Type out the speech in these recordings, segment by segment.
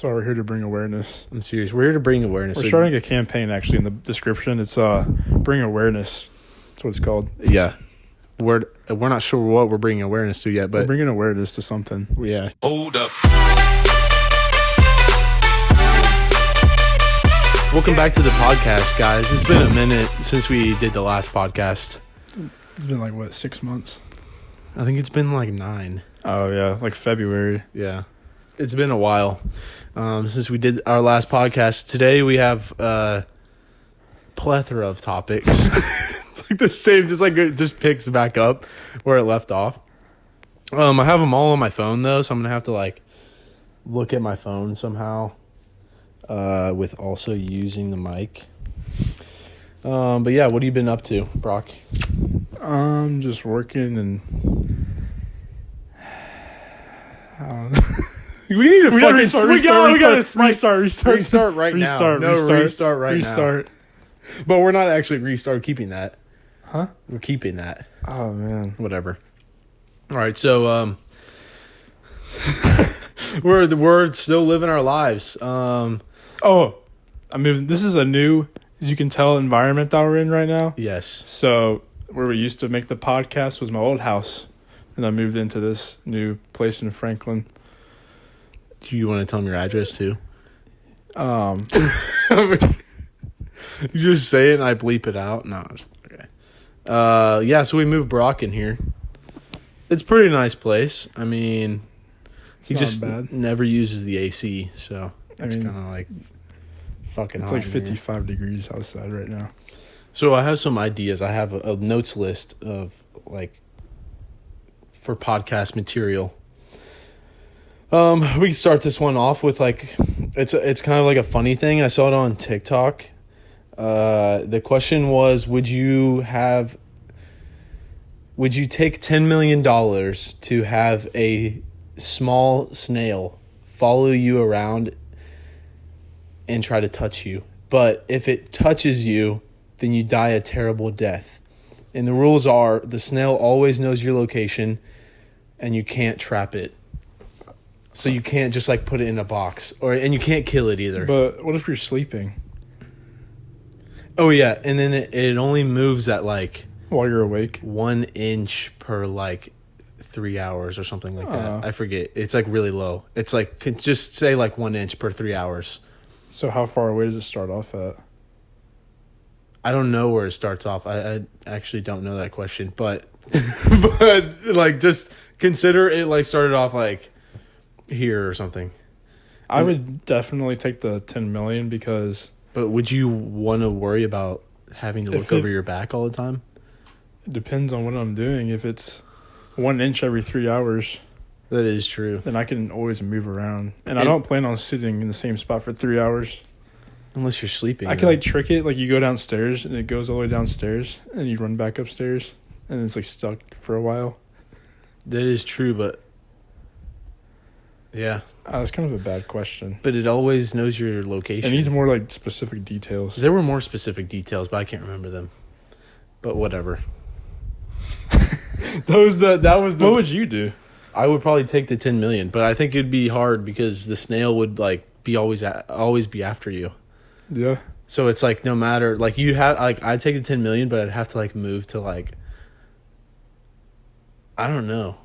That's why we're here to bring awareness. I'm serious. We're here to bring awareness. We're starting a campaign, actually, in the description. It's Bring Awareness. That's what it's called. Yeah. We're not sure what we're bringing awareness to yet, but... We're bringing awareness to something. Yeah. Hold up. Welcome back to the podcast, guys. It's been a minute since we did the last podcast. It's been like, what, 6 months? I think it's been like 9. Oh, yeah, like February. Yeah. It's been a while since we did our last podcast. Today we have a plethora of topics. It's like the same. It's like it just picks back up where it left off. I have them all on my phone though, so I'm gonna have to like look at my phone somehow. With also using the mic. But yeah, what have you been up to, Brock? I'm just working and I don't know. We need to fucking restart right now. But we're not actually keeping that. Huh? We're keeping that. Oh man. Whatever. All right, so we're still living our lives. I mean, this is a new, as you can tell, environment that we're in right now. Yes. So where we used to make the podcast was my old house, and I moved into this new place in Franklin. Do you want to tell them your address too? You just say it and I bleep it out. No, okay. Yeah. So we moved Brock in here. It's a pretty nice place. I mean, he just never uses the AC, so it's kind of like fucking. It's hot like 55 degrees outside right now. So I have some ideas. I have a notes list of like for podcast material. We can start this one off with like it's kind of like a funny thing. I saw it on TikTok. The question was, would you take $10 million to have a small snail follow you around and try to touch you? But if it touches you, then you die a terrible death. And the rules are the snail always knows your location and you can't trap it. So you can't just like put it in a box and you can't kill it either. But what if you're sleeping? Oh yeah, and then it only moves at like while you're awake, 1 inch per like 3 hours or something like that. I forget. It's like really low. It's like just say like 1 inch per 3 hours. So how far away does it start off at? I don't know where it starts off. I actually don't know that question, but but like just consider it like started off like here or something. I would definitely take the 10 million because... But would you want to worry about having to look over your back all the time? It depends on what I'm doing. If it's 1 inch every 3 hours... That is true. Then I can always move around. And I don't plan on sitting in the same spot for 3 hours. Unless you're sleeping. I could like trick it. Like you go downstairs and it goes all the way downstairs. And you run back upstairs. And it's like stuck for a while. That is true, but... Yeah. That's kind of a bad question. But it always knows your location. It needs more like specific details. There were more specific details, but I can't remember them. But whatever. What would you do? I would probably take the 10 million, but I think it'd be hard because the snail would like be always be after you. Yeah. So it's like no matter like you have like I'd take the 10 million, but I'd have to like move to like I don't know.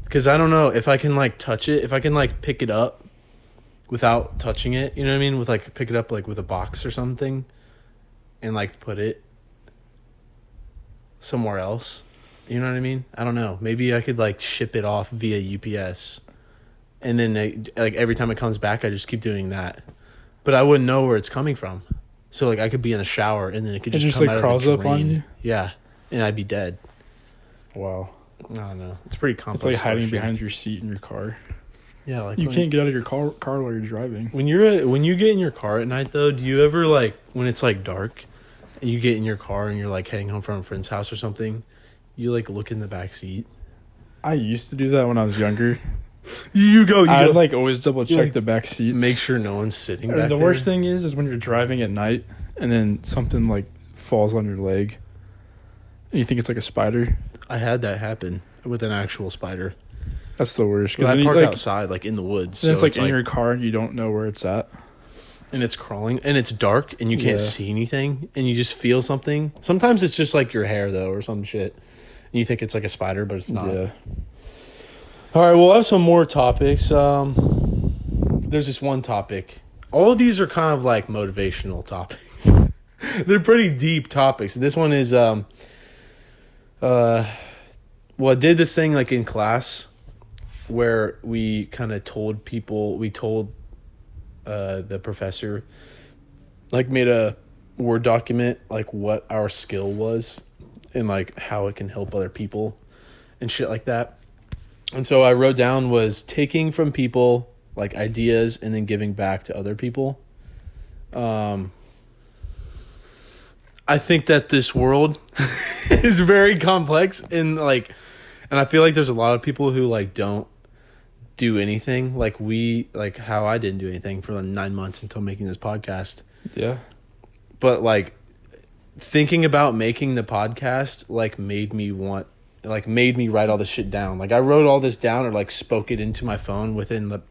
Because I don't know if I can, like, touch it. If I can, like, pick it up without touching it. You know what I mean? With, like, pick it up, like, with a box or something. And, like, put it somewhere else. You know what I mean? I don't know. Maybe I could, like, ship it off via UPS. And then, like, every time it comes back, I just keep doing that. But I wouldn't know where it's coming from. So, like, I could be in the shower, and then it could just come like, out of the drain. Up on you? Yeah. And I'd be dead. Wow. I don't know. It's pretty complex. It's like hiding behind your seat in your car. Yeah, like you can't get out of your car while you're driving. When you get in your car at night though, do you ever like when it's like dark and you get in your car and you're like heading home from a friend's house or something, you like look in the back seat? I used to do that when I was younger. You go. I'd like always double check the back seats. Make sure no one's sitting back the there. worst thing is when you're driving at night and then something like falls on your leg and you think it's like a spider. I had that happen with an actual spider. That's the worst. Because I then park like, outside, like in the woods. Then So it's like in your car and you don't know where it's at. and it's crawling and it's dark and you can't see anything and you just feel something. Sometimes it's just like your hair though or some shit. And you think it's like a spider, but it's not. Yeah. All right, we'll have some more topics. There's this one topic. All of these are kind of like motivational topics. They're pretty deep topics. This one is well, I did this thing like in class where we kind of told the professor, like, made a Word document, like, what our skill was and, like, how it can help other people and shit like that. And so I wrote down was taking from people, like, ideas and then giving back to other people. I think that this world is very complex and I feel like there's a lot of people who like don't do anything like how I didn't do anything for like 9 months until making this podcast. Yeah. But like thinking about making the podcast like made me write all this shit down. Like I wrote all this down or like spoke it into my phone within the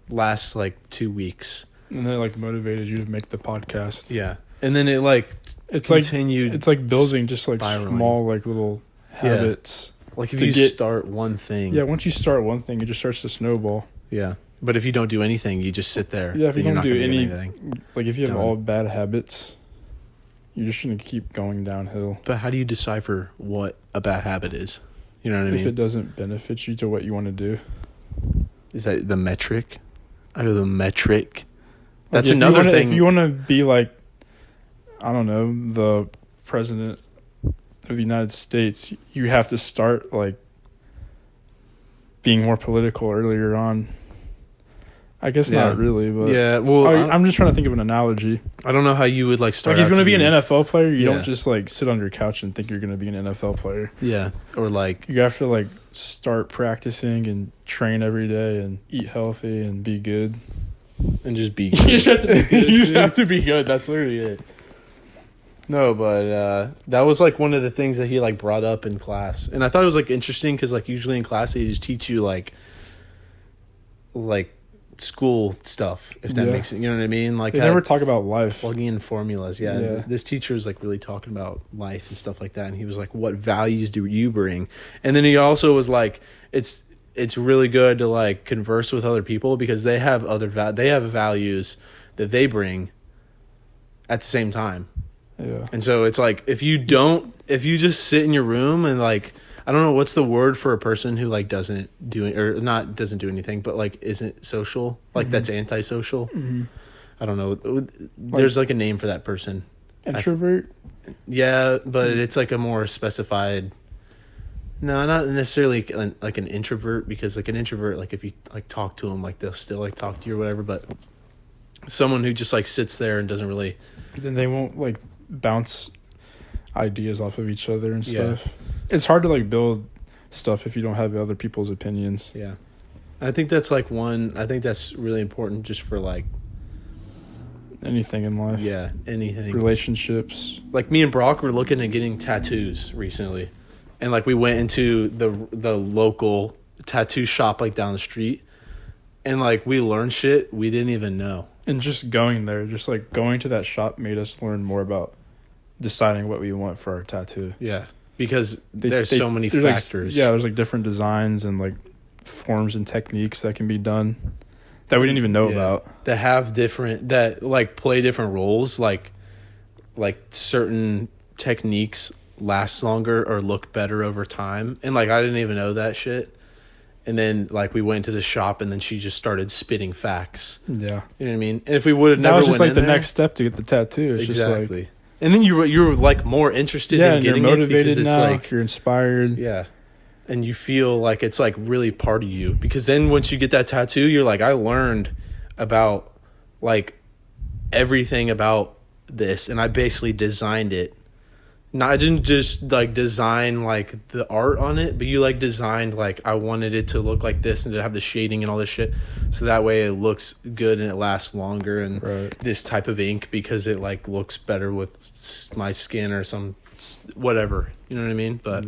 last like 2 weeks. And then it like motivated you to make the podcast. Yeah. And then it like continued. It's like building just like spiraling. Small like little habits. Yeah. Like if you start one thing. Yeah, once you start one thing, it just starts to snowball. Yeah. But if you don't do anything, you just sit there. Yeah, if you don't do anything. Like if you have all bad habits, you're just going to keep going downhill. But how do you decipher what a bad habit is? You know what I mean? If it doesn't benefit you to what you want to do. Is that the metric? The metric. That's like another thing. If you want to be like, I don't know, the president of the United States, you have to start like being more political earlier on. I guess not really, but yeah. Well, I'm just trying to think of an analogy. I don't know how you would like start. Like if you're gonna be an NFL player, you don't just like sit on your couch and think you're gonna be an NFL player. Yeah, or like you have to like start practicing and train every day and eat healthy and be good. And just be good. You just have to be good. You just have to be good. That's literally it. No, but that was like one of the things that he like brought up in class, and I thought it was like interesting because like usually in class they just teach you like school stuff, if that makes it, you know what I mean? Like they never talk about life, plugging in formulas. Yeah. This teacher was like really talking about life and stuff like that, and he was like, "What values do you bring?" And then he also was like, "It's really good to like converse with other people because they have they have values that they bring at the same time." Yeah. And so it's like if you just sit in your room and like I don't know what's the word for a person who like doesn't do anything but like isn't social, like that's antisocial. Mm-hmm. I don't know. There's like a name for that person. Introvert? Yeah, but it's like a more specified. No, not necessarily like an introvert, because like an introvert, like if you like talk to them, like they'll still like talk to you or whatever. But someone who just like sits there and doesn't really. Then they won't like bounce ideas off of each other and stuff. Yeah. It's hard to like build stuff if you don't have other people's opinions. Yeah. I think that's really important just for like anything in life. Yeah, anything. Relationships. Like me and Brock were looking at getting tattoos recently. And like we went into the local tattoo shop like down the street, and like we learned shit we didn't even know. And just going there, just like going to that shop made us learn more about deciding what we want for our tattoo. Yeah. Because there's so many factors. Like, there's like different designs and like forms and techniques that can be done that we didn't even know about. That like play different roles. Like certain techniques last longer or look better over time. And like I didn't even know that shit. And then like we went to the shop and then she just started spitting facts. Yeah. You know what I mean? And if we would have never went in there. That was just like the next step to get the tattoo. It's exactly. Just like, and then you're like more interested in getting you're motivated it because now, it's like you're inspired. Yeah. And you feel like it's like really part of you, because then once you get that tattoo, you're like, I learned about like everything about this, and I basically designed it. I didn't just like design like the art on it, but you like designed like I wanted it to look like this and to have the shading and all this shit, so that way it looks good and it lasts longer, and this type of ink because it like looks better with my skin or some whatever, you know what I mean? But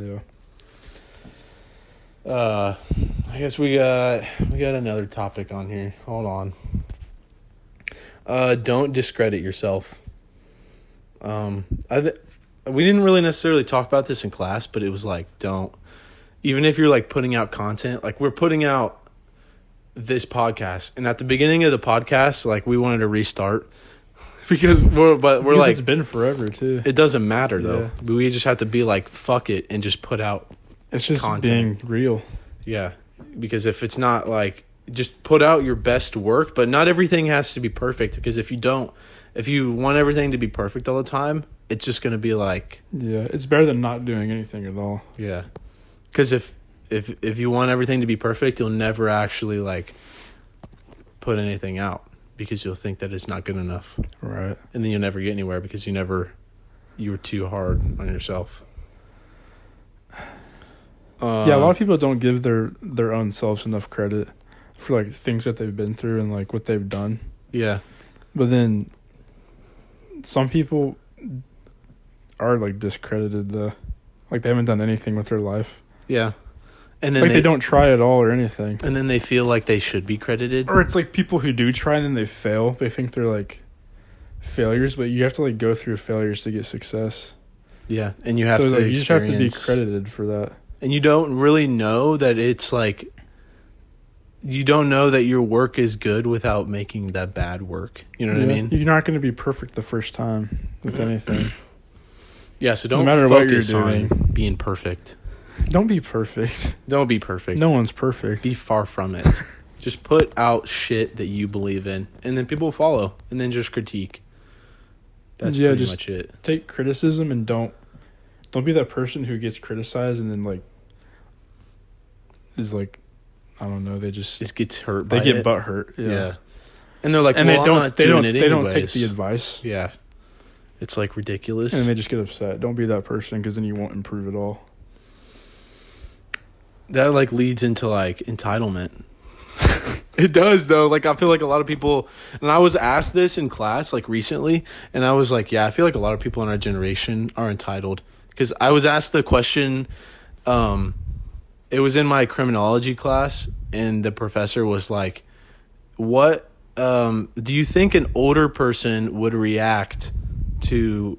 I guess we got another topic on here. Hold on. Don't discredit yourself. We didn't really necessarily talk about this in class, but it was like, don't, even if you're like putting out content, like we're putting out this podcast, and at the beginning of the podcast, like we wanted to restart because we're like, it's been forever too. It doesn't matter though. Yeah. We just have to be like, fuck it, and just put out. It's just content. Being real. Yeah, because if it's not like, just put out your best work, but not everything has to be perfect. Because if you want everything to be perfect all the time, it's just gonna be like. Yeah, it's better than not doing anything at all. Yeah, because if you want everything to be perfect, you'll never actually like put anything out because you'll think that it's not good enough. Right. And then you'll never get anywhere because you were too hard on yourself. Yeah, a lot of people don't give their own selves enough credit for like things that they've been through and like what they've done. Yeah. But then some people are like discredited though. Like they haven't done anything with their life. Yeah. And then like they don't try at all or anything. And then they feel like they should be credited. Or it's like people who do try and then they fail. They think they're like failures, but you have to like go through failures to get success. Yeah, and you have to you just have to be credited for that. And you don't really know that it's like, you don't know that your work is good without making that bad work. You know what I mean? You're not going to be perfect the first time with anything. Yeah, so don't no matter focus what you're doing. on being perfect. Don't be perfect. Don't be perfect. No one's perfect. Be far from it. Just put out shit that you believe in, and then people follow, and then just critique. That's pretty much it. Take criticism and don't be that person who gets criticized and then like is like, I don't know, they just gets hurt by it. They get butt hurt. Yeah. And they're like, and well, they don't take the advice. Yeah. It's like ridiculous. And they just get upset. Don't be that person because then you won't improve at all. That like leads into like entitlement. It does though. Like I feel like a lot of people, and I was asked this in class like recently, and I was like, yeah, I feel like a lot of people in our generation are entitled. Because I was asked the question, it was in my criminology class, and the professor was like, what do you think an older person would react to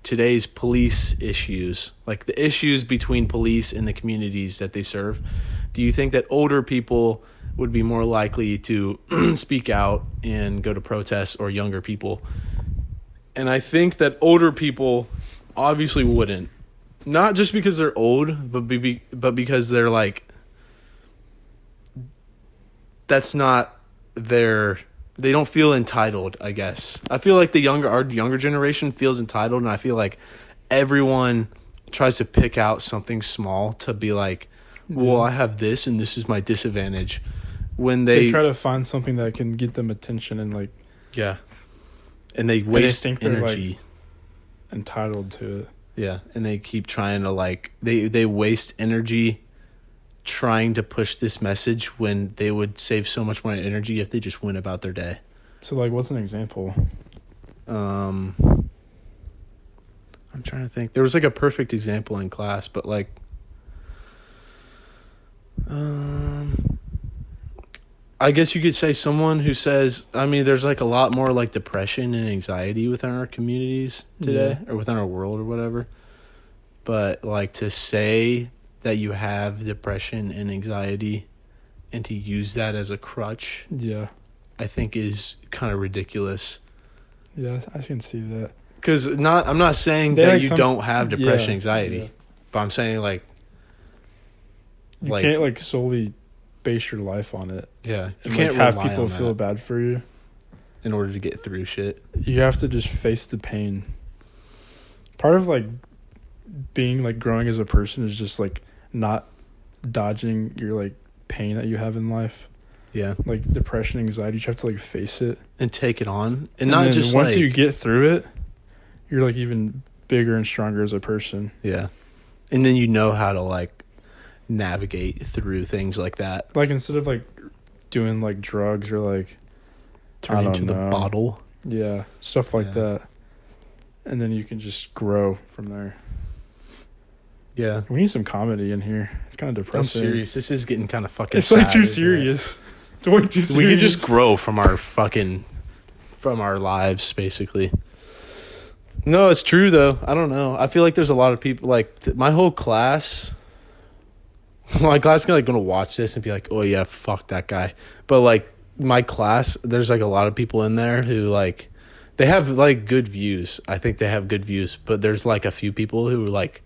today's police issues, like the issues between police and the communities that they serve? Do you think that older people would be more likely to speak out and go to protests, or younger people? And I think that older people obviously wouldn't. Not just because they're old, but because they're like, that's not their, they don't feel entitled, I guess. I feel like our younger generation feels entitled, and I feel like everyone tries to pick out something small to be like, well, I have this and this is my disadvantage. When they try to find something that can get them attention and like, yeah. And they waste energy. Like entitled to it. Yeah, and they keep trying to like, they waste energy trying to push this message when they would save so much more energy if they just went about their day. So like, what's an example? I'm trying to think. There was like a perfect example in class, but like, I guess you could say someone who says, I mean, there's like a lot more like depression and anxiety within our communities today, or within our world or whatever. But like to say that you have depression and anxiety and to use that as a crutch, I think is kind of ridiculous. Yeah, I can see that. Because I'm not saying that you don't have depression, anxiety, but I'm saying like you can't like solely base your life on it. Yeah, you can't have people feel bad for you in order to get through shit. You have to just face the pain. Part of like being like growing as a person is just like not dodging your like pain that you have in life. Yeah, like depression, anxiety. You have to like face it and take it on, and not just once you get through it, you're like even bigger and stronger as a person. Yeah, and then you know how to like navigate through things like that. Like instead of like doing like drugs or like turn into the bottle. Yeah, stuff like that. And then you can just grow from there. Yeah. We need some comedy in here. It's kind of depressing. I'm serious. This is getting kind of fucking It's sad, like too isn't it? serious. It's way too serious. We could just grow from our lives, basically. No, it's true though. I don't know. I feel like there's a lot of people like my whole class. My class is gonna watch this and be like, "Oh yeah, fuck that guy." But like my class, there's like a lot of people in there who like they have like good views. I think they have good views, but there's like a few people who like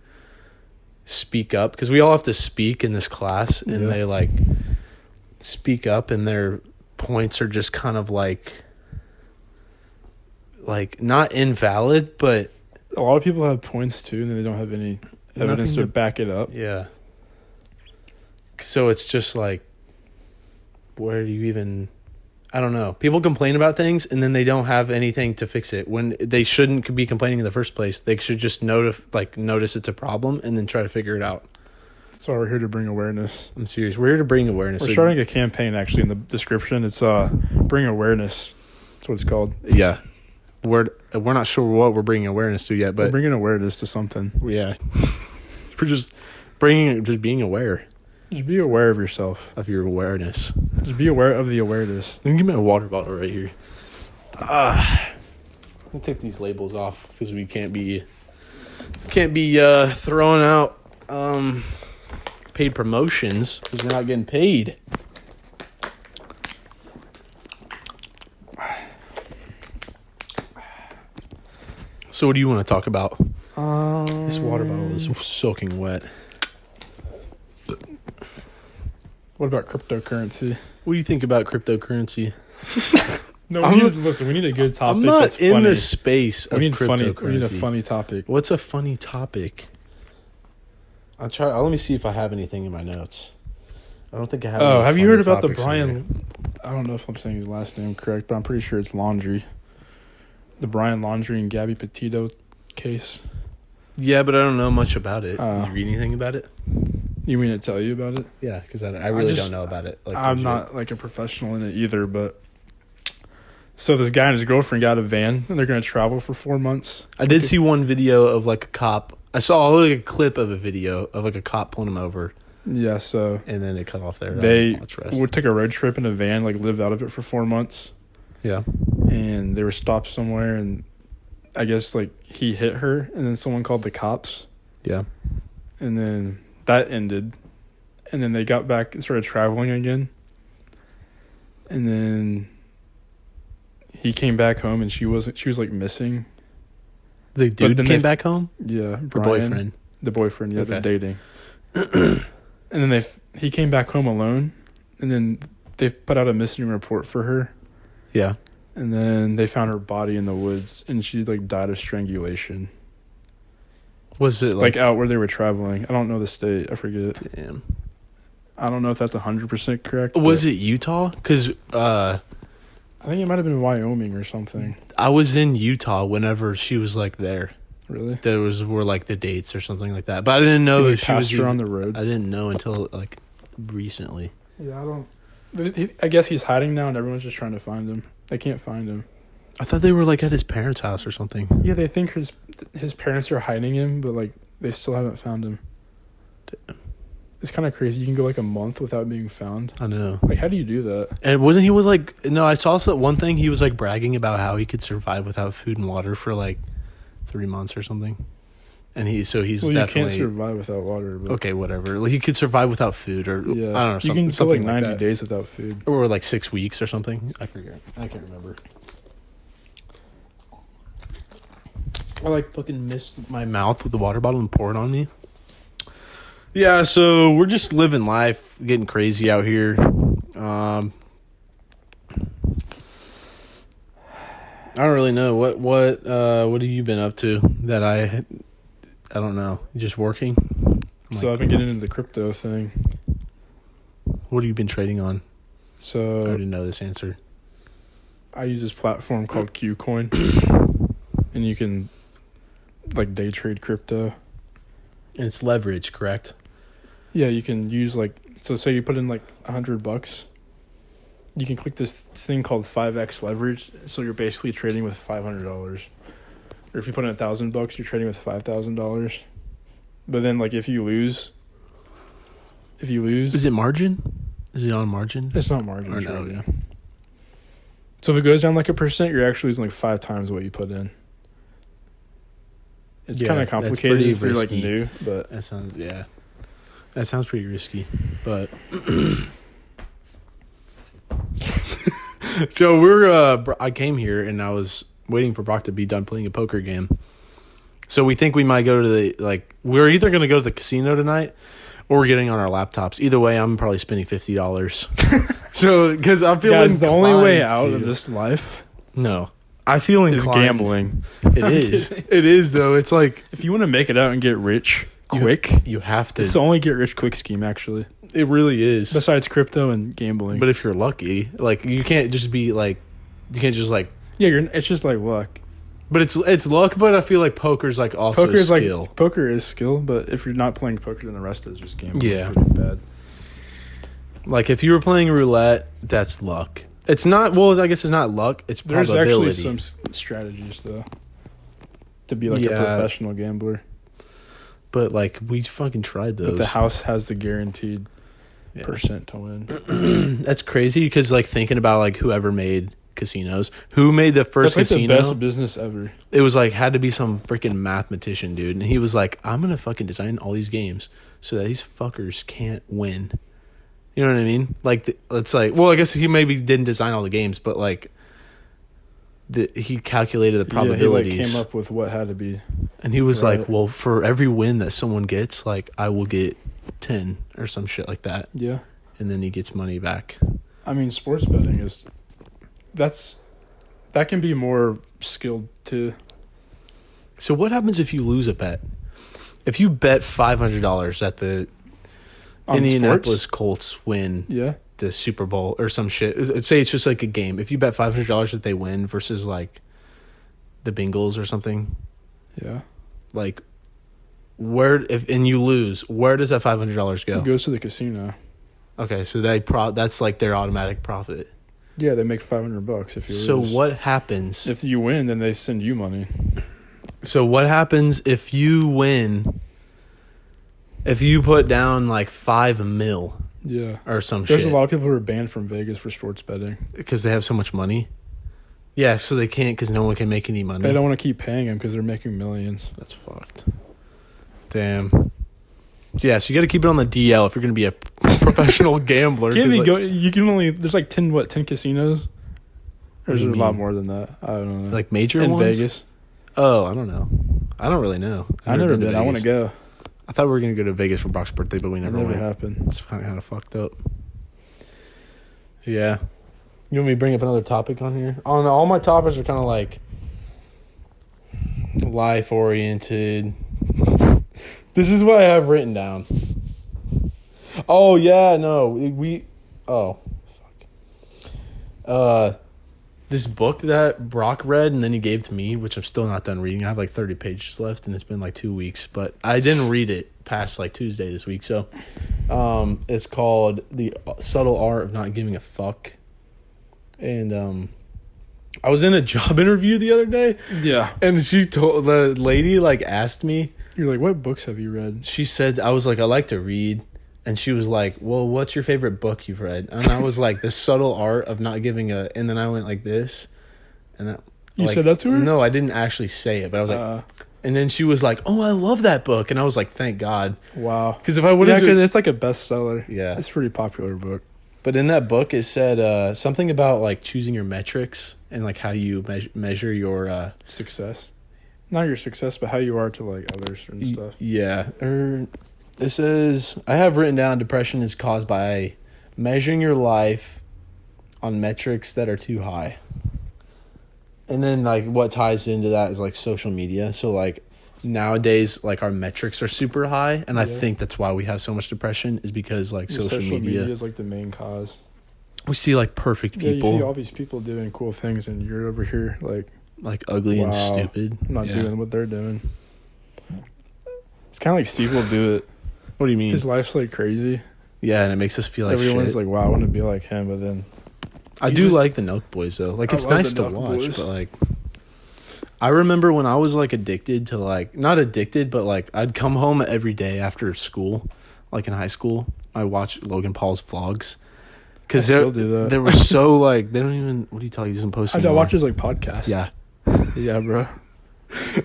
speak up because we all have to speak in this class, and they like speak up, and their points are just kind of like not invalid, but a lot of people have points too, and then they don't have any evidence to back it up. Yeah. So it's just like, where do you even? I don't know. People complain about things, and then they don't have anything to fix it. When they shouldn't be complaining in the first place, they should just notice it's a problem and then try to figure it out. That's why we're here to bring awareness. I'm serious. We're here to bring awareness. We're starting a campaign actually in the description. It's bring awareness. That's what it's called. Yeah. We're not sure what we're bringing awareness to yet, but we're bringing awareness to something. Yeah. We're just being aware. Just be aware of yourself. Of your awareness. Just be aware of the awareness. Let me get my water bottle right here. Let me take these labels off because we can't be throwing out paid promotions because we're not getting paid. So what do you want to talk about? This water bottle is soaking wet. What about cryptocurrency? What do you think about cryptocurrency? No, we need a good topic. I'm not that's in funny. the space of cryptocurrency. We need a funny topic. What's a funny topic? Let me see if I have anything in my notes. I don't think I have. Oh, have you heard about the Brian? I don't know if I'm saying his last name correct, but I'm pretty sure it's Laundrie. The Brian Laundrie and Gabby Petito case. Yeah, but I don't know much about it. Did you read anything about it? You mean to tell you about it? Yeah, because I really don't know about it. Like, I'm not like a professional in it either, but so this guy and his girlfriend got a van and they're going to travel for 4 months. I did see one video of like a cop. I saw like a clip of a video of like a cop pulling him over. Yeah, so and then it cut off there. They would take a road trip in a van, like lived out of it for 4 months. Yeah, and they were stopped somewhere, and I guess like he hit her, and then someone called the cops. Yeah, and then that ended, and then they got back and started traveling again, and then he came back home, and she was like missing. The dude came back home. Yeah, Brian, the boyfriend. Yeah, okay. They're dating. And then he came back home alone, and then they put out a missing report for her. Yeah. And then they found her body in the woods, and she like died of strangulation. Was it like out where they were traveling? I don't know the state. I forget. Damn. I don't know if that's 100% correct. Was it Utah? Because I think it might have been Wyoming or something. I was in Utah whenever she was like there. Really? Were like the dates or something like that, but I didn't know if she was her on the road. I didn't know until like recently. Yeah, I don't. I guess he's hiding now, and everyone's just trying to find him. They can't find him. I thought they were like at his parents' house or something. Yeah, they think his parents are hiding him, but like they still haven't found him. Damn. It's kind of crazy. You can go like a month without being found. I know. Like, how do you do that? And wasn't he with like? No, I saw one thing. He was like bragging about how he could survive without food and water for like 3 months or something. And he's definitely. You can't survive without water. But okay, whatever. Like, he could survive without food, or yeah. I don't know. You can go like 90 days without food, or like 6 weeks or something. I forget. I can't remember. I like fucking missed my mouth with the water bottle and poured on me. Yeah, so we're just living life, getting crazy out here. I don't really know what have you been up to that I don't know. Just working. I've been getting into the crypto thing. What have you been trading on? So I already know this answer. I use this platform called Qcoin, and you can like day trade crypto. And it's leverage, correct? Yeah, you can use like say you put in like $100. You can click this thing called 5x leverage, so you're basically trading with $500. Or if you put in $1,000, you're trading with $5,000. But then, like, if you lose, Is it margin? Is it on margin? it's not margin. Or Sure, no? yeah. So if it goes down like 1%, you're actually losing like 5 times what you put in. It's Yeah, kind of that's complicated pretty if you're like risky. new, but That sounds pretty risky. But so I came here and I was waiting for Brock to be done playing a poker game. So we think we might go to we're either going to go to the casino tonight or we're getting on our laptops. Either way, I'm probably spending $50. So, because I feel guys, the only way out to- of this life No. I feel is inclined. gambling. It is. It is, though. It's like If you want to make it out and get rich quick, you have to. it's the only get rich quick scheme actually. It really is. Besides crypto and gambling. But if you're lucky, like, you can't just be like, you can't just like. Yeah, it's just like luck. But it's luck. But I feel like poker's like also Poker is skill. like poker is skill, but if you're not playing poker, then the rest is just gambling. Yeah. Pretty bad. Like if you were playing roulette, that's luck. It's not. Well, I guess it's not luck. It's There's probability. actually some strategies though to be like a Yeah. professional gambler. But like we fucking tried those. But the house has the guaranteed Yeah. percent to win. That's crazy because like thinking about like whoever made casinos, who made the first That's like casino. the best business ever. It was like had to be some freaking mathematician, dude, and he was like, "I'm gonna fucking design all these games so that these fuckers can't win." You know what I mean? Like it's like, well, I guess he maybe didn't design all the games, but like, he calculated the probabilities, Yeah, he like came up with what had to be. and he was Right. like, "Well, for every win that someone gets, like I will get 10 or some shit like that," Yeah, and then he gets money back. I mean, sports betting that can be more skilled too. So what happens if you lose a bet? If you bet $500 that the On Indianapolis sports? Colts win Yeah, the Super Bowl or some shit. Let's say it's just like a game. If you bet $500 that they win versus like the Bengals or something, yeah. like and you lose, where does that $500 go? It goes to the casino. Okay, so that's like their automatic profit. Yeah, they make $500 if you So lose. what happens? If you win, then they send you money. So what happens if you win? If you put down like $5 million Yeah, or some there's shit, a lot of people who are banned from Vegas for sports betting. because they have so much money. Yeah, so they can't because no one can make any money. They don't want to keep paying them because they're making millions. That's fucked. Damn. Yeah, so you got to keep it on the DL if you're going to be a professional gambler. Can't 'cause, you like, go? You can only. There's like 10 casinos? Or What is do there a you lot mean? more than that? I don't know. like major in ones? Vegas. Oh, I don't know. I don't really know. I've never been. I want to Vegas. go. I thought we were going to go to Vegas for Brock's birthday, but we It never never went. happened. It's kind of fucked up. Yeah. You want me to bring up another topic on here? On all my topics are kind of like life oriented. This is what I have written down. Oh yeah, no, fuck. This book that Brock read and then he gave to me, which I'm still not done reading. I have like 30 pages left, and it's been like 2 weeks, but I didn't read it past like Tuesday this week. So, it's called The Subtle Art of Not Giving a Fuck. And I was in a job interview the other day, Yeah. and the lady like asked me. You're like, what books have you read? She said, I was like, I like to read. And she was like, well, what's your favorite book you've read? And I was like, The Subtle Art of Not Giving a... And then I went like this. And You said that to her? No, I didn't actually say it. But I was like... and then she was like, oh, I love that book. And I was like, thank God. Wow. Because if I would have... because it's like a bestseller. Yeah. It's a pretty popular book. But in that book, it said something about like choosing your metrics and like how you measure your... Success. Not your success, but how you are to like others and stuff. Yeah. It says, I have written down depression is caused by measuring your life on metrics that are too high. And then like what ties into that is like social media. So like nowadays, like our metrics are super high. And I think that's why we have so much depression is because like social media is like the main cause. we see like perfect Yeah, people you see all these people doing cool things and you're over here like ugly and wow, stupid. I'm not Yeah. doing what they're doing. It's kind of like Steve will do it. What do you mean? His life's like crazy. Yeah, and it makes us feel like Everyone's shit. like, wow, I want to be like him, but then I he do just- like the Nelk Boys though. Like I it's love nice the to Nelk watch, Boys. but like I remember when I was like addicted to like, not addicted, but like I'd come home every day after school, like in high school. I watched Logan Paul's vlogs. Because they were so like, they don't even, what do you tell you? He doesn't post anymore. I watch his like podcast. Yeah. Yeah, bro.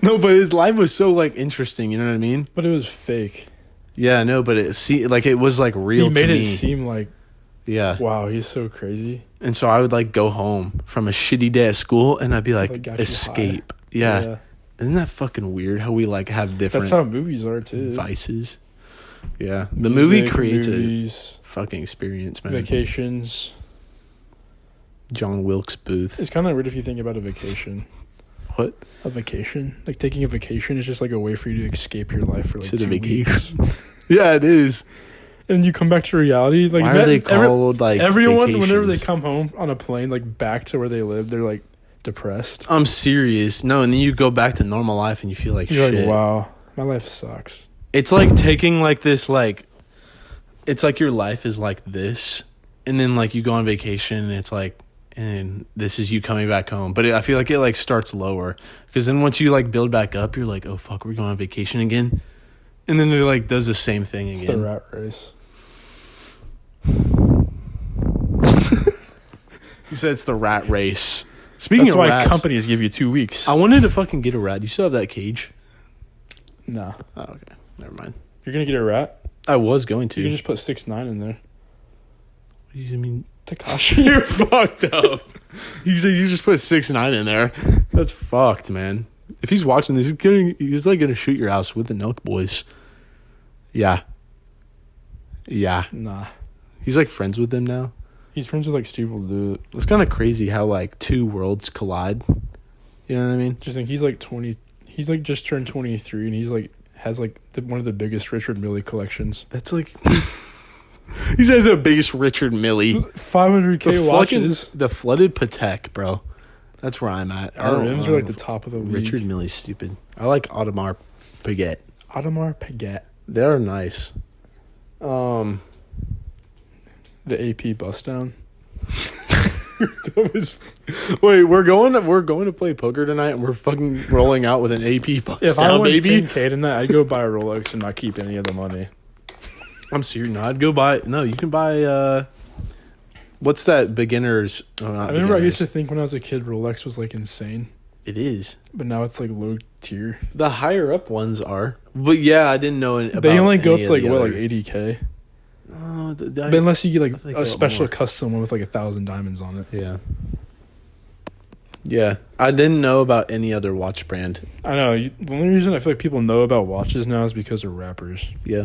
No, but his life was so like interesting, you know what I mean? But it was fake. Yeah, no, but it was like real to me. He made it seem like, yeah. Wow, he's so crazy. And so I would like go home from a shitty day at school and I'd be like escape. Yeah. Isn't that fucking weird how we like have different That's how movies are too. Vices. Yeah. The movie creates a fucking experience, man. Vacations. John Wilkes Booth. It's kind of weird if you think about a vacation. What? A vacation? Like taking a vacation is just like a way for you to escape your life for like 2 weeks. Yeah, it is. And you come back to reality. Like, why are they called like everyone? vacations? Whenever they come home on a plane, like back to where they live, they're like depressed. I'm serious. No, and then you go back to normal life and you feel like You're shit. like, wow, my life sucks. It's like taking like this like, it's like your life is like this, and then like you go on vacation and it's like, and this is you coming back home. But I feel like it like starts lower because then once you like build back up, you're like, oh fuck, we're going on vacation again, and then it like does the same thing again. It's the rat race. You said it's the rat race. Speaking That's of why rats, companies give you 2 weeks. I wanted to fucking get a rat. You still have that cage? No. Oh, okay. Never mind. You're gonna get a rat? I was going to. You can just put 6ix9ine in there. What do you mean? Takashi. You're fucked up. You just put 6ix9ine in there. That's fucked, man. If he's watching this, he's like gonna shoot your house with the Nelk boys. Yeah. Yeah. Nah. He's like friends with them now. He's friends with like Steve will do it. It's kind of crazy how like two worlds collide. You know what I mean? Just think he's like 20. He's like just turned 23, and he's like has like one of the biggest Richard Mille collections. That's like. He says the biggest Richard Mille. 500K watches. The flooded Patek, bro. That's where I'm at. Our rims are like the top of the league. Richard Mille's stupid. I like Audemars Piguet. Audemars Piguet. They're nice. The AP bust down. Wait, we're going to play poker tonight, and we're fucking rolling out with an AP bust If down, I won baby. 10K tonight, I'd go buy a Rolex and not keep any of the money. I'm serious. No, I'd go buy. No, you can buy. What's that beginners? Oh, not I remember I beginners. used to think when I was a kid Rolex was like insane, It is. but now it's like low tier. The higher up ones are, but yeah, I didn't know. They only go up any to like of the what, other- like 80K. Oh, But unless you get I like think a a lot special more. custom one with like 1,000 diamonds on it. Yeah. Yeah, I didn't know about any other watch brand. I know. The only reason I feel like people know about watches now is because of rappers. Yeah.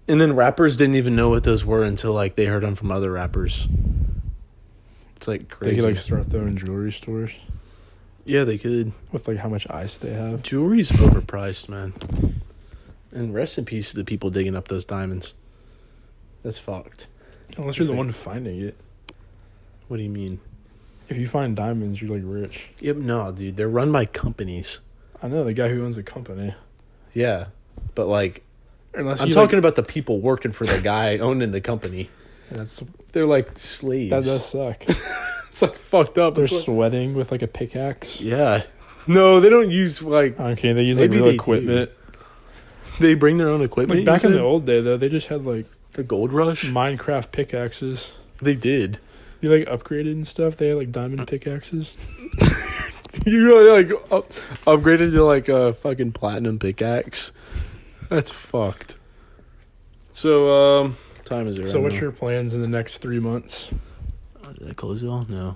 And then rappers didn't even know what those were until like they heard them from other rappers. It's like crazy. They could like start their own jewelry stores Yeah, they could. with like how much ice they have. Jewelry's overpriced, man. And rest in peace to the people digging up those diamonds. That's fucked. Unless you're the one finding it. What do you mean? If you find diamonds, you're like rich. Yep, no, dude. They're run by companies. I know the guy who owns the company. Yeah. But like Unless I'm talking about the people working for the guy owning the company. They're like slaves. That does suck. It's like fucked up. They're It's like- sweating with like a pickaxe. Yeah. No, they don't use like Okay, they use like Maybe real they equipment. they bring their own equipment. Like back you in the said? old day, though, they just had like The gold rush. Minecraft pickaxes. They did. You like upgraded and stuff. They had like diamond pickaxes. You really like upgraded to like a fucking platinum pickaxe. That's fucked. So time is it? So, what's your plans in the next 3 months? Did I close it all? No.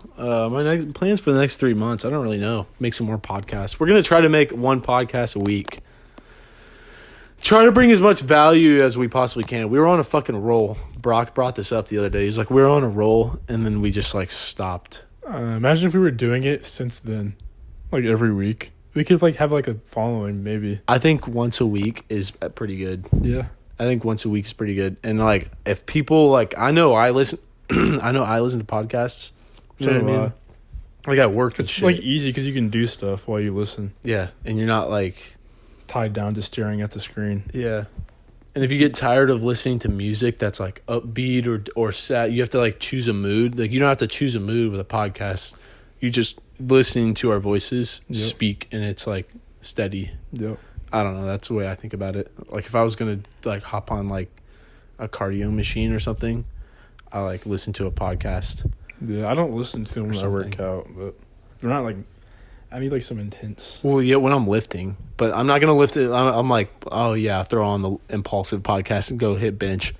My next plans for the next 3 months. I don't really know. Make some more podcasts. We're gonna try to make one podcast a week. Try to bring as much value as we possibly can. We were on a fucking roll. Brock brought this up the other day. He's like, we're on a roll, and then we just like stopped. Imagine if we were doing it since then, like every week. We could like have like a following, maybe. I think once a week is pretty good. Yeah. I think once a week is pretty good. And like, if people like, I know I listen, I know I listen to podcasts. You know what I mean? Like I work and It's shit. like easy because you can do stuff while you listen, Yeah, and you're not like, tied down to staring at the screen. yeah. And if you get tired of listening to music that's like upbeat or sad, you have to like choose a mood. Like you don't have to choose a mood with a podcast. You just listening to our voices Yep. speak, and it's like steady. Yep. I don't know. That's the way I think about it. Like if I was gonna like hop on like a cardio machine or something, I like listen to a podcast. Yeah, I don't listen to them when I work something. out, but they're not like. I need like some intense. Well, yeah, when I'm lifting, but I'm not gonna lift it. I'm like, oh yeah, throw on the impulsive podcast and go hit bench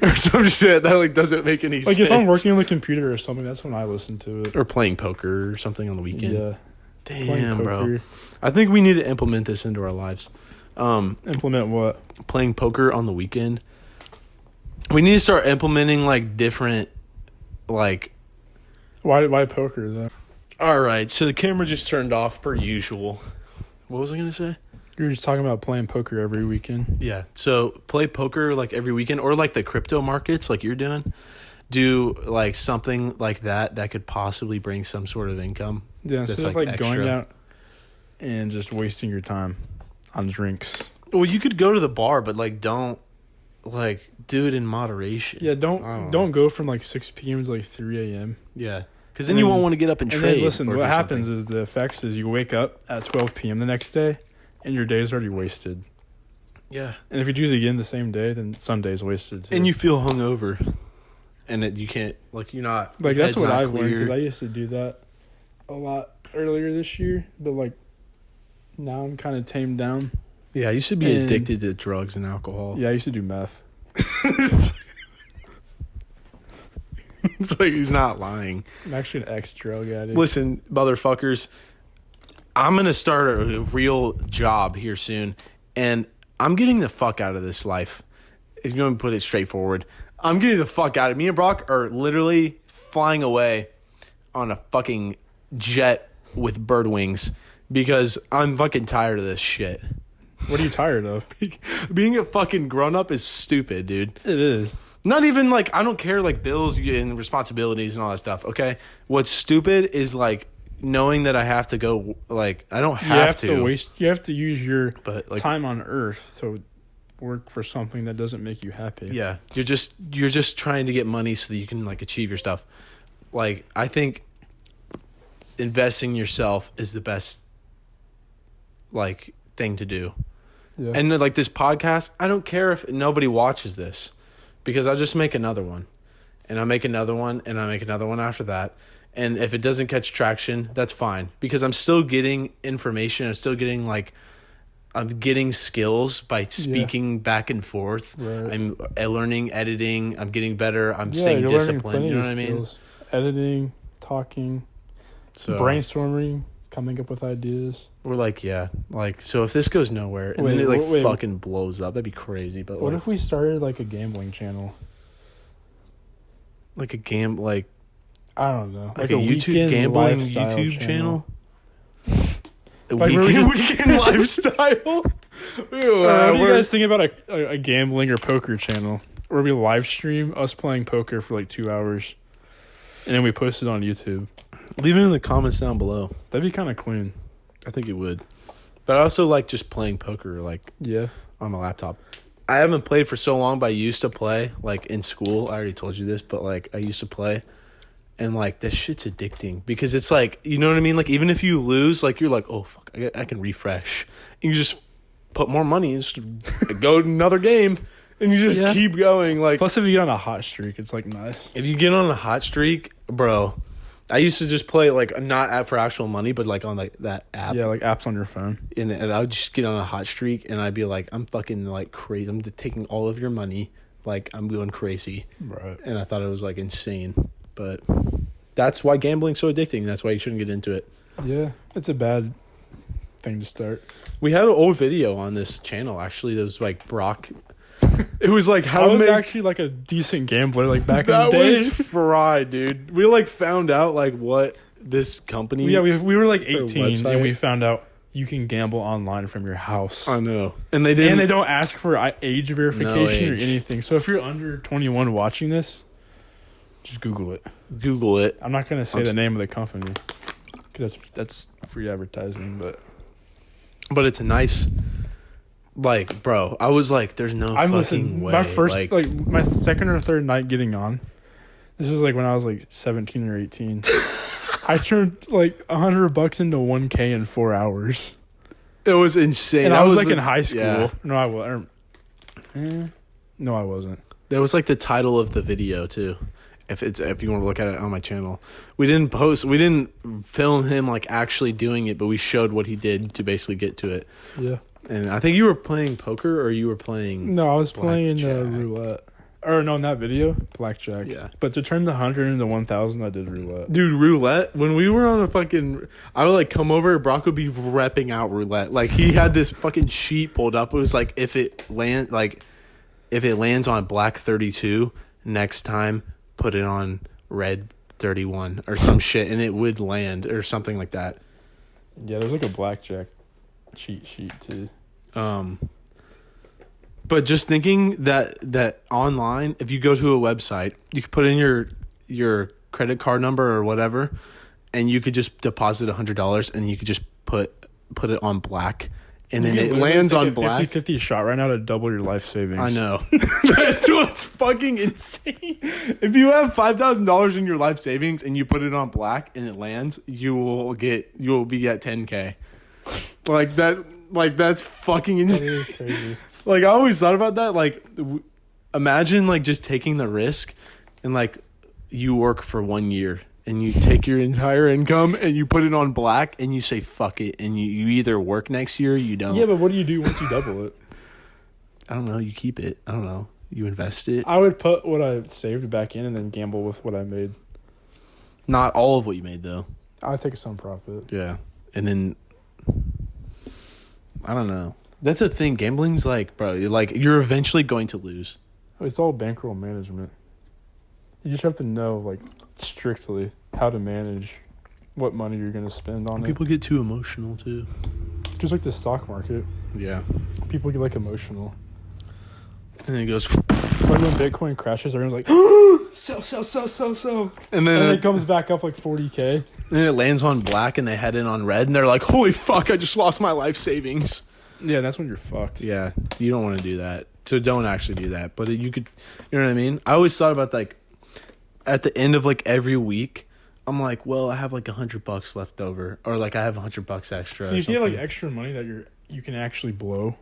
or some shit that like doesn't make any sense. Like if I'm working on the computer or something, that's when I listen to it. or playing poker or something on the weekend. Yeah, Damn, bro. I think we need to implement this into our lives. Implement what? Playing poker on the weekend. We need to start implementing like different, like. Why poker though? All right, so the camera just turned off per usual. What was I gonna say? You were just talking about playing poker every weekend. Yeah, so play poker like every weekend, or like the crypto markets, like you're doing. Do like something like that could possibly bring some sort of income. Yeah, That's, instead of like, like going extra. out and just wasting your time on drinks. Well, you could go to the bar, but like don't like do it in moderation. Yeah, I don't don't go from like 6 p.m. to like 3 a.m. Yeah, because then you won't want to get up and And trade. then listen, or what do happens something. is the effects is you wake up at 12 p.m. the next day, and your day's already wasted. Yeah, And if you do it again the same day, then Sunday's wasted too. and you feel hungover, and you can't like you're not like that's head's what not I've learned clear. because I used to do that a lot earlier this year, but like now I'm kind of tamed down. Yeah, I used to be And- addicted to drugs and alcohol. Yeah, I used to do meth. It's like he's not lying. I'm actually an ex-drug addict. Listen, motherfuckers, I'm going to start a real job here soon, and I'm getting the fuck out of this life. If you want to put it straightforward, I'm getting the fuck out of it. Me and Brock are literally flying away on a fucking jet with bird wings because I'm fucking tired of this shit. What are you tired of? Being a fucking grown-up is stupid, dude. It is. Not even like I don't care like bills and responsibilities and all that stuff. Okay, what's stupid is like knowing that I have to go. Like I don't have to. waste. You have to use your But, like- time on Earth to work for something that doesn't make you happy. Yeah, you're just trying to get money so that you can like achieve your stuff. Like I think investing in yourself is the best like thing to do. Yeah. And like this podcast, I don't care if nobody watches this because I'll just make another one. And I make another one and I make another one after that. And if it doesn't catch traction, that's fine because I'm still getting information. I'm getting skills by speaking back and forth. Right. I'm learning editing. I'm getting better. I'm Yeah, staying you're learning disciplined. plenty You know of what I mean? skills. Editing, talking, So brainstorming, coming up with ideas. we're like, yeah. Like, so if this goes nowhere and then Wait, it like wait. fucking blows up, that'd be crazy. But What like, if we started like a gambling channel? like a game, like I don't know. a YouTube weekend gambling lifestyle YouTube channel. A Like, where we weekend lifestyle. What do you guys think about a gambling or poker channel where we live stream us playing poker for like 2 hours, and then we post it on YouTube? Leave it in the comments down below. That'd be kind of clean. I think it would. But I also like just playing poker like Yeah. on my laptop. I haven't played for so long, but I used to play like in school. I already told you this, but like I used to play. And like this shit's addicting because it's like, you know what I mean? Like even if you lose, like you're like, oh fuck, I can refresh. And you just put more money and just go to another game and you just Yeah. keep going. Like Plus, if you get on a hot streak, it's like nice. if you get on a hot streak, bro, I used to just play like not for actual money, but like on like that app. Yeah, like apps on your phone. And I would just get on a hot streak and I'd be like, I'm fucking like crazy. I'm taking all of your money. Like I'm going crazy. Right. And I thought it was like insane. But that's why gambling's so addicting. That's why you shouldn't get into it. Yeah, it's a bad thing to start. We had an old video on this channel actually that was like Brock. It was like how I to was make actually like a decent gambler like back in the that day. was fried, dude. We like found out like what this company. Yeah, we were like Or 18 website. and we found out you can gamble online from your house. I know, and they didn't. And they don't ask for age verification or age. anything. So if you're under 21 watching this, just Google it. Google it. I'm not going to say I'm the s- name of the company because that's free advertising. But It's a nice, like, bro. I was like, "There's no I've fucking listened. way." My first, like my second or third night getting on. This was like when I was like 17 or 18. I turned like $100 into 1K in 4 hours. It was insane. And that I was like in high school. Yeah. No, I wasn't. No, I wasn't. That was like the title of the video too. If you want to look at it on my channel, we didn't film him like actually doing it, but we showed what he did to basically get to it. Yeah. And I think you were playing poker or you were playing. No, I was playing blackjack. roulette. Or no, in that video, blackjack. Yeah. But to turn the 100 into 1,000, I did roulette. Dude, roulette. When we were on a fucking, I would like come over. Brock would be repping out roulette. Like he had this fucking sheet pulled up. It was like if it lands on black 32 next time, put it on red 31 or some shit, and it would land or something like that. Yeah, there's like a blackjack cheat sheet too. But just thinking that online, if you go to a website, you could put in your credit card number or whatever, and you could just deposit $100, and you could just put it on black, and then it lands on black. 50-50 shot right now to double your life savings. I know. That's what's fucking insane. If you have $5,000 in your life savings and you put it on black and it lands, you will be at 10K. Like that. Like that's fucking insane. That is crazy. Like I always thought about that. Like imagine like just taking the risk, and like you work for 1 year and you take your entire income and you put it on black and you say fuck it, and you either work next year or you don't. Yeah, but what do you do once you double it? I don't know. You keep it. I don't know. You invest it. I would put what I saved back in and then gamble with what I made. Not all of what you made though. I'd take some profit. Yeah, and then I don't know. That's the thing. Gambling's like, bro, you're eventually going to lose. It's all bankroll management. You just have to know, like, strictly how to manage what money you're going to spend on People get too emotional, too. Just like the stock market. Yeah. People get, like, emotional. And then it goes... Like when Bitcoin crashes, everyone's like, sell. And then it comes back up like 40K. Then it lands on black and they head in on red and they're like, holy fuck, I just lost my life savings. Yeah, that's when you're fucked. Yeah, you don't want to do that. So don't actually do that. But you could, you know what I mean? I always thought about like, at the end of like every week, I'm like, well, I have like $100 left over, or like I have $100 extra. So if you have like extra money that you can actually blow.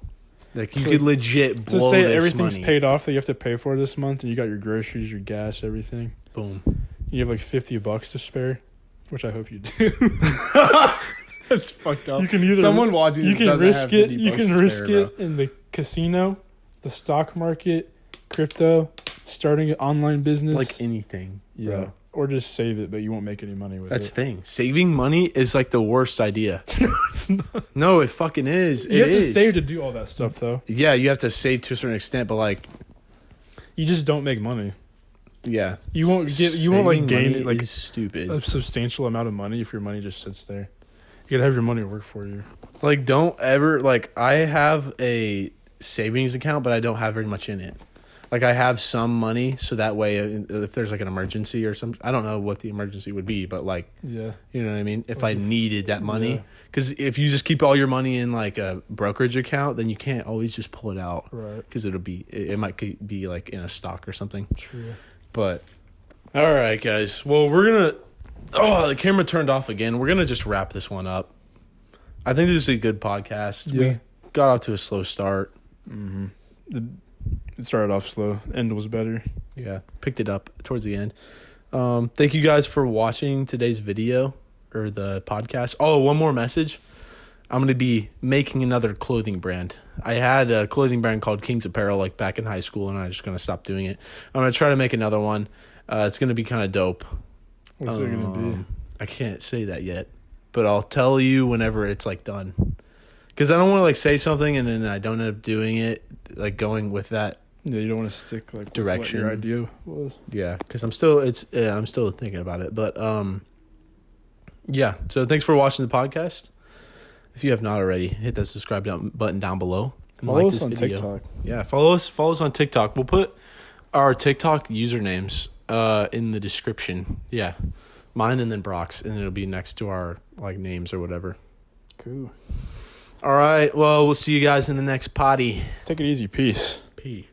Like you could legit blow so say this everything's money. paid off that you have to pay for this month, and you got your groceries, your gas, everything. Boom. You have like $50 to spare, which I hope you do. That's fucked up. You can either someone watching. You this can doesn't risk have it. 50 You bucks can to risk spare, it in the casino, the stock market, crypto, starting an online business, like anything. Yeah, bro. or just save it, but you won't make any money with That's it. the thing. Saving money is like the worst idea. It's not. No, it fucking is. You have to is. save to do all that stuff, though. Yeah, you have to save to a certain extent, but like, You just don't make money. yeah, You won't get. You won't like Saving gain money like is stupid. a substantial amount of money if your money just sits there. You gotta have your money work for you. Like, don't ever like. I have a savings account, but I don't have very much in it. Like, I have some money, so that way, if there's like an emergency or something, I don't know what the emergency would be, but like, Yeah. you know what I mean? If I needed that money, Yeah. because if you just keep all your money in like a brokerage account, then you can't always just pull it out, Right. because it might be like in a stock or something. True. But all right, guys. Well, we're gonna. Oh, the camera turned off again. We're gonna just wrap this one up. I think this is a good podcast. Yeah. We got off to a slow start. Mm-hmm. It started off slow. End was better. Yeah, picked it up towards the end. Thank you guys for watching today's video or the podcast. Oh, one more message. I'm going to be making another clothing brand. I had a clothing brand called King's Apparel like back in high school, and I'm just going to stop doing it. I'm going to try to make another one. It's going to be kind of dope. What's it gonna be? I can't say that yet, but I'll tell you whenever it's like done. Because I don't want to like say something and then I don't end up doing it, like going with that. Yeah, you don't want to stick like direction. With what your idea was. Yeah, because I'm still thinking about it. But yeah. So thanks for watching the podcast. If you have not already, hit that subscribe button down below. And Follow us this on video. TikTok. Yeah, follow us on TikTok. We'll put our TikTok usernames in the description. Yeah, mine and then Brock's, and it'll be next to our like names or whatever. Cool. All right. Well, we'll see you guys in the next potty. Take it easy. Peace. Peace.